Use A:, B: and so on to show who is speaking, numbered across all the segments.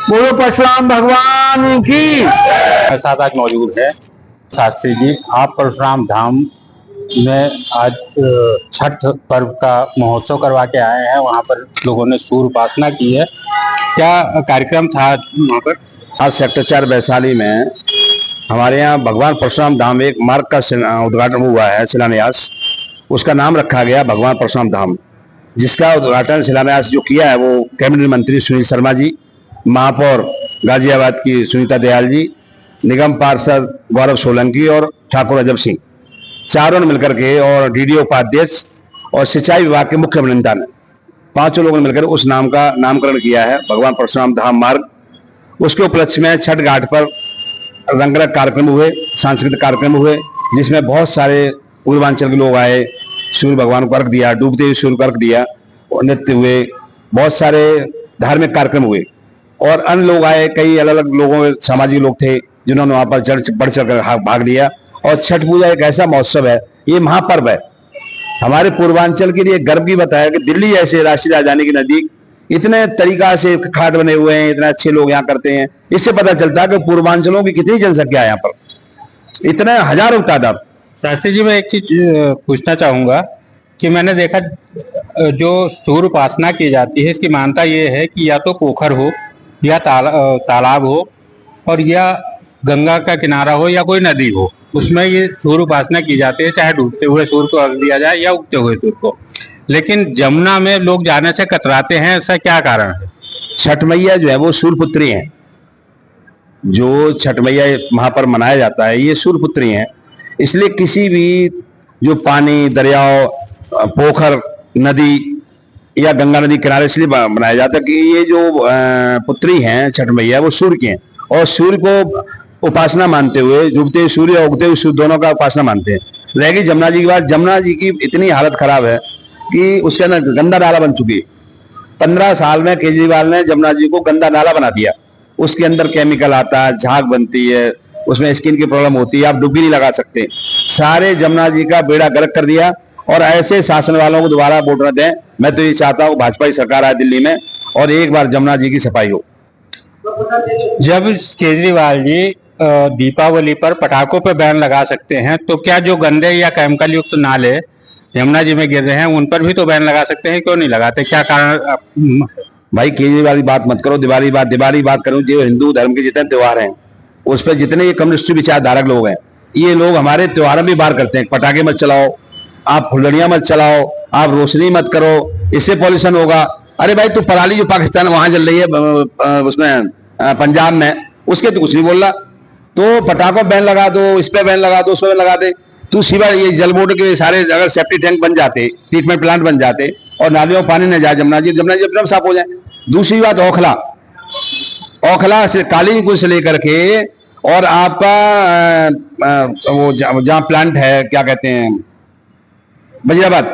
A: बोलो परशुराम भगवान की।
B: मेरे साथ आज मौजूद है शास्त्री जी। आप परशुराम धाम में आज छठ पर्व का महोत्सव करवा के आए हैं। वहाँ पर लोगों ने सूर्य उपासना की है। क्या कार्यक्रम था वहाँ पर?
C: आज सेक्टर 4 वैशाली में हमारे यहाँ भगवान परशुराम धाम एक मार्ग का उद्घाटन हुआ है, शिलान्यास। उसका नाम रखा गया भगवान परशुराम धाम, जिसका उद्घाटन शिलान्यास जो किया है वो कैबिनेट मंत्री सुनील शर्मा जी, महापौर गाजियाबाद की सुनीता दयाल जी, निगम पार्षद गौरव सोलंकी और ठाकुर अजब सिंह, चारों ने मिलकर के, और डीडीओ उपाध्यक्ष और सिंचाई विभाग के मुख्य अभियंता ने, पांचों लोगों ने मिलकर उस नाम का नामकरण किया है भगवान परशुराम धाम मार्ग। उसके उपलक्ष्य में छठ घाट पर रंगारंग कार्यक्रम हुए, सांस्कृतिक कार्यक्रम हुए, जिसमें बहुत सारे पूर्वांचल के लोग आए, सूर्य भगवान को अर्घ दिया, डूबते हुए सूर्य को अर्घ दिया, और नृत्य हुए, बहुत सारे धार्मिक कार्यक्रम हुए, और अन्य लोग आए, कई अलग अलग लोगों सामाजिक लोग थे जिन्होंने वहां पर बढ़ चढ़ कर भाग लिया। और छठ पूजा एक ऐसा महोत्सव है, ये महापर्व है हमारे पूर्वांचल के लिए। गर्व की बताया कि दिल्ली जैसे राष्ट्रीय राजधानी के नजदीक इतने तरीका से घाट बने हुए हैं, इतने अच्छे लोग यहाँ करते हैं। इससे पता चलता है कि पूर्वांचलों की कितनी जनसंख्या है यहाँ पर, इतने हजारों तादाद।
B: शास्त्री जी, मैं एक चीज पूछना चाहूंगा कि मैंने देखा जो सूर्य उपासना की जाती है, इसकी मान्यता ये है कि या तो पोखर हो या तालाब हो, और या गंगा का किनारा हो या कोई नदी हो, उसमें ये सूर्य उपासना की जाती है, चाहे डूबते हुए सूर्य को अर्घ दिया जाए या उगते हुए सूर्य को। लेकिन जमुना में लोग जाने से कतराते हैं, ऐसा क्या कारण है?
C: छठ मैया जो है वो सूर्यपुत्री हैं। जो छठ मैया महापर्व मनाया जाता है ये सूर्यपुत्री हैं, इसलिए किसी भी जो पानी, दरियाओं, पोखर, नदी या गंगा नदी किनारे इसलिए बनाया जाता है कि ये जो पुत्री हैं छठ मैया वो सूर्य की हैं, और सूर्य को उपासना मानते हुए डूबते हुए सूर्य और उगते हुए सूर्य दोनों का उपासना मानते हैं। रहेगी जमुना जी की बात, जमुना जी की इतनी हालत खराब है कि उसके अंदर गंदा नाला बन चुकी है। 15 साल में केजरीवाल ने जमुना जी को गंदा नाला बना दिया। उसके अंदर केमिकल आता है, झाग बनती है, उसमें स्किन की प्रॉब्लम होती है, आप डुबकी नहीं लगा सकते। सारे जमुना जी का बेड़ा गर्क कर दिया, और ऐसे शासन वालों को दोबारा वोट न दें। मैं तो ये चाहता हूँ भाजपा की सरकार आए दिल्ली में और एक बार जमुना जी की सफाई हो।
B: जब केजरीवाल जी दीपावली पर पटाखों पर बैन लगा सकते हैं, तो क्या जो गंदे या केमिकल युक्त नाले यमुना जी में गिर रहे हैं उन पर भी तो बैन लगा सकते हैं? क्यों नहीं लगाते? क्या कारण?
C: भाई केजरीवाल की बात मत करो, दिवाली बात करो। जो हिंदू धर्म के जितने त्योहार हैं उस पर जितने ये कम्युनिस्ट विचारधारक लोग हैं, ये लोग हमारे त्योहार में बाहर करते हैं। पटाखे मत चलाओ, आप फुलझड़ियां मत चलाओ, आप रोशनी मत करो, इससे पॉल्यूशन होगा। अरे भाई, तू पराली जो पाकिस्तान वहां जल रही है उसमें पंजाब में, उसके तो कुछ नहीं बोल रहा। तो पटाखों बैन लगा दो, इस पे बैन लगा दो, उस पे बैन लगा दे। तू सिवाय ये जल बोर्ड के सारे अगर सेफ्टी टैंक बन जाते, ट्रीटमेंट प्लांट बन जाते, और नालियों में पानी न जाए, जमुना जी अपने साफ हो जाए। दूसरी बात, औखला से कालीकुंज से लेकर के और आपका वो जहाँ प्लांट है, क्या कहते हैं, वजीराबाद,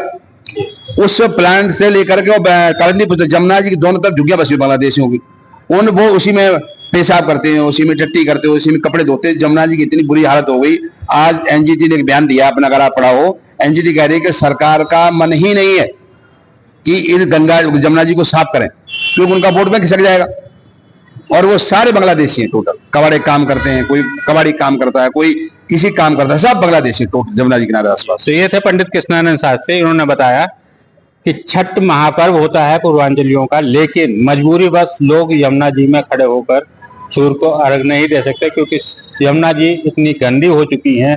C: उस प्लांट से लेकर के कालिंदी जमुना जी की दोनों तरफ झुग्गियां बसी बांग्लादेशियों की, वो उसी में पेशाब करते हैं, उसी में टट्टी करते हैं, उसी में कपड़े धोते हैं। जमुना जी की इतनी बुरी हालत हो गई। आज एनजीटी ने एक बयान दिया, अपना अगर आप पढ़ा हो, एनजीटी कह रही है कि सरकार का मन ही नहीं है कि इस गंगा जमुना जी को साफ करें, क्योंकि उनका वोट बैंक खिसक जाएगा। और वो सारे बांग्लादेशी हैं टोटल, कबाड़ी काम करते हैं, कोई कबाड़ी काम करता है, कोई किसी काम करता है, सब बांग्लादेशी टोटल जमुना जी किनारे आसपास।
B: तो ये थे पंडित कृष्णानंद शास्त्री। इन्होंने बताया कि छठ महापर्व होता है पूर्वांचलियों का, लेकिन मजबूरी बस लोग यमुना जी में खड़े होकर सूर्य को अर्घ नहीं दे सकते, क्योंकि यमुना जी इतनी गंदी हो चुकी हैं,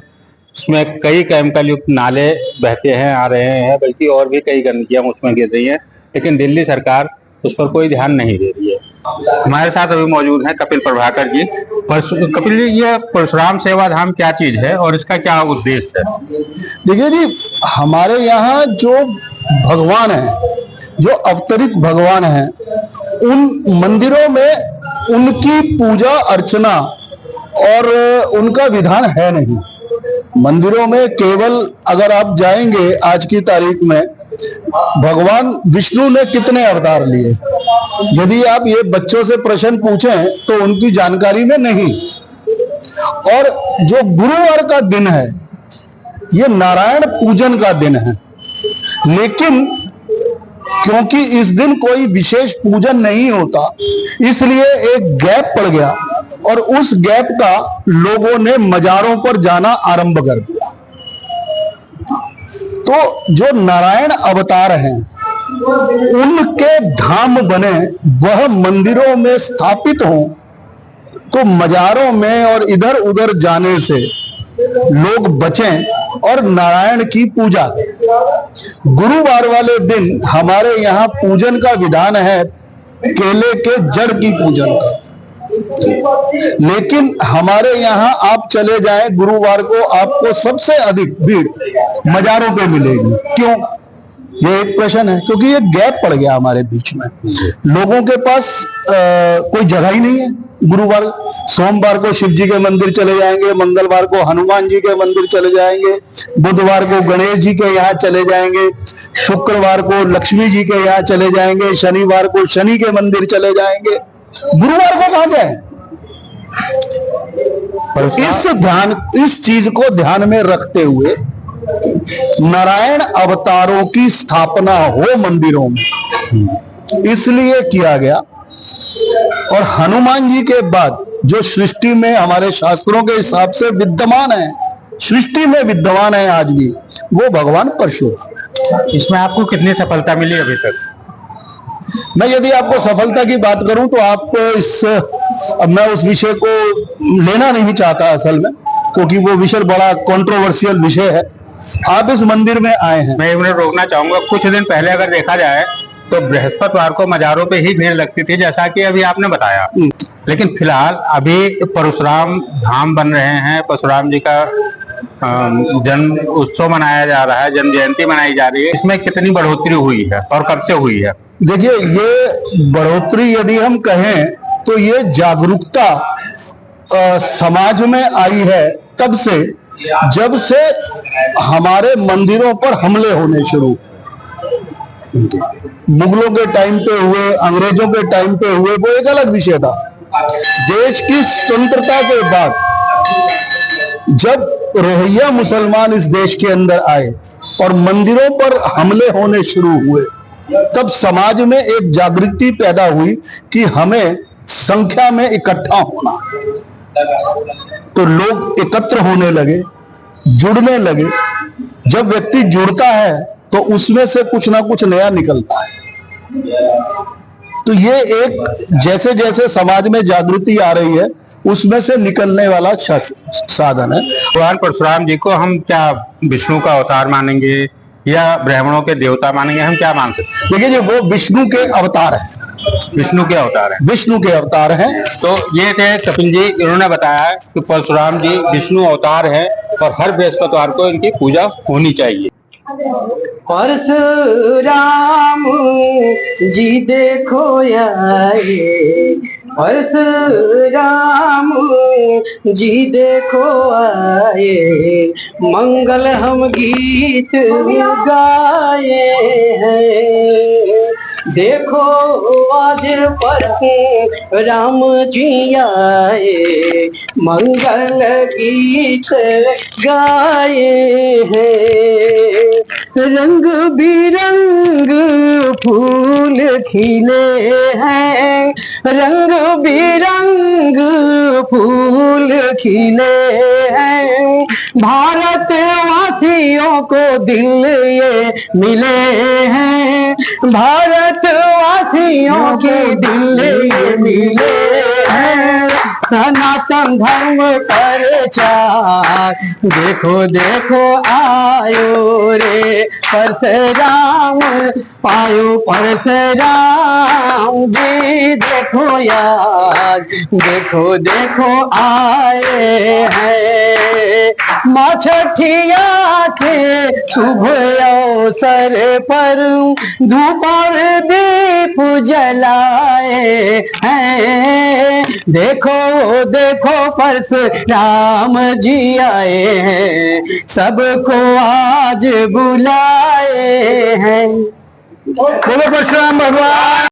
B: उसमें कई केमिकल युक्त नाले बहते हैं, आ रहे हैं, बल्कि और भी कई गंदगियां उसमें गिर रही हैं, लेकिन दिल्ली सरकार उस पर कोई ध्यान नहीं दे रही है। हमारे साथ अभी मौजूद हैं कपिल प्रभाकर जी। कपिल जी, ये परशुराम सेवा धाम क्या चीज है और इसका क्या उद्देश्य है?
A: देखिए जी, हमारे यहाँ जो भगवान है, जो अवतरित भगवान है, उन मंदिरों में उनकी पूजा अर्चना और उनका विधान है नहीं। मंदिरों में केवल अगर आप जाएंगे आज की तारीख में, भगवान विष्णु ने कितने अवतार लिए, यदि आप ये बच्चों से प्रश्न पूछें तो उनकी जानकारी में नहीं। और जो गुरुवार का दिन है, ये नारायण पूजन का दिन है, लेकिन क्योंकि इस दिन कोई विशेष पूजन नहीं होता, इसलिए एक गैप पड़ गया और उस गैप का लोगों ने मजारों पर जाना आरंभ कर दिया। तो जो नारायण अवतार हैं उनके धाम बने, वह मंदिरों में स्थापित हों, तो मजारों में और इधर उधर जाने से लोग बचें और नारायण की पूजा करें। गुरुवार वाले दिन हमारे यहाँ पूजन का विधान है केले के जड़ की पूजन का, लेकिन हमारे यहाँ आप चले जाएं गुरुवार को, आपको सबसे अधिक भीड़ मजारों पे मिलेगी। क्यों? ये एक प्रश्न है, क्योंकि ये गैप पड़ गया हमारे बीच में। लोगों के पास कोई जगह ही नहीं है। गुरुवार, सोमवार को शिव जी के मंदिर चले जाएंगे, मंगलवार को हनुमान जी के मंदिर चले जाएंगे, बुधवार को गणेश जी के यहाँ चले जाएंगे, शुक्रवार को लक्ष्मी जी के यहाँ चले जाएंगे, शनिवार को शनि के मंदिर चले जाएंगे। गुरुवार को कहाँ जाए? इस चीज को ध्यान में रखते हुए नारायण अवतारों की स्थापना हो मंदिरों में, इसलिए किया गया। और हनुमान जी के बाद जो सृष्टि में हमारे शास्त्रों के हिसाब से विद्यमान है, सृष्टि में विद्यमान है आज भी, वो भगवान परशुराम।
B: इसमें आपको कितनी सफलता मिली अभी तक?
A: मैं यदि आपको सफलता की बात करूं तो अब मैं उस विषय को लेना नहीं चाहता असल में, क्योंकि वो विषय बड़ा कंट्रोवर्शियल विषय है। आप इस मंदिर में आए हैं,
B: मैं उन्हें रोकना चाहूंगा। कुछ दिन पहले अगर देखा जाए तो बृहस्पतिवार को मजारों पे ही भीड़ लगती थी, जैसा कि अभी आपने बताया। लेकिन फिलहाल अभी परशुराम धाम बन रहे हैं, परशुराम जी का जन्म उत्सव मनाया जा रहा है, जन्म जयंती मनाई जा रही है। इसमें कितनी बढ़ोतरी हुई है और कब से हुई है?
A: देखिए, ये बढ़ोतरी यदि हम कहें तो ये जागरूकता समाज में आई है तब से, जब से हमारे मंदिरों पर हमले होने शुरू, मुगलों के टाइम पे हुए, अंग्रेजों के टाइम पे हुए, वो एक अलग विषय था। देश की स्वतंत्रता के बाद जब रोहिंग्या मुसलमान इस देश के अंदर आए और मंदिरों पर हमले होने शुरू हुए, तब समाज में एक जागृति पैदा हुई कि हमें संख्या में इकट्ठा होना। तो लोग एकत्र होने लगे, जुड़ने लगे। जब व्यक्ति जुड़ता है तो उसमें से कुछ ना कुछ नया निकलता है। तो ये एक जैसे जैसे समाज में जागृति आ रही है, उसमें से निकलने वाला साधन है।
B: भगवान परशुराम जी को हम क्या विष्णु का अवतार मानेंगे या ब्राह्मणों के देवता मानेंगे? हम क्या मान सकते हैं?
A: देखिए जी, वो विष्णु के अवतार है।
B: विष्णु के अवतार है।
A: विष्णु के अवतार हैं।
B: तो ये थे कपिल जी, इन्होंने बताया कि परशुराम जी विष्णु अवतार है और हर बृहस्पतिवार को इनकी पूजा होनी चाहिए।
D: परशुराम जी देखो आए, परशुराम जी देखो आए, मंगल हम गीत गाए हैं। देखो आज परशुराम जी आए, मंगल गीत गाए हैं। रंग बिरंग फूल खिले हैं, रंग बिरंग फूल खिले हैं। भारत वासियों को दिल ये मिले हैं, भारत वासियों के दिल ये मिले हैं। सनातन धर्म प्रचार देखो देखो आयो रे, परशुराम पायो परशुराम जी देखो यार, देखो देखो आए हैं। माँ छठिया के शुभ अवसर पर धूप और दीप जलाए हैं। देखो देखो परशुराम जी आए हैं, सबको आज बुलाए हैं। बोलो परशुराम भगवान।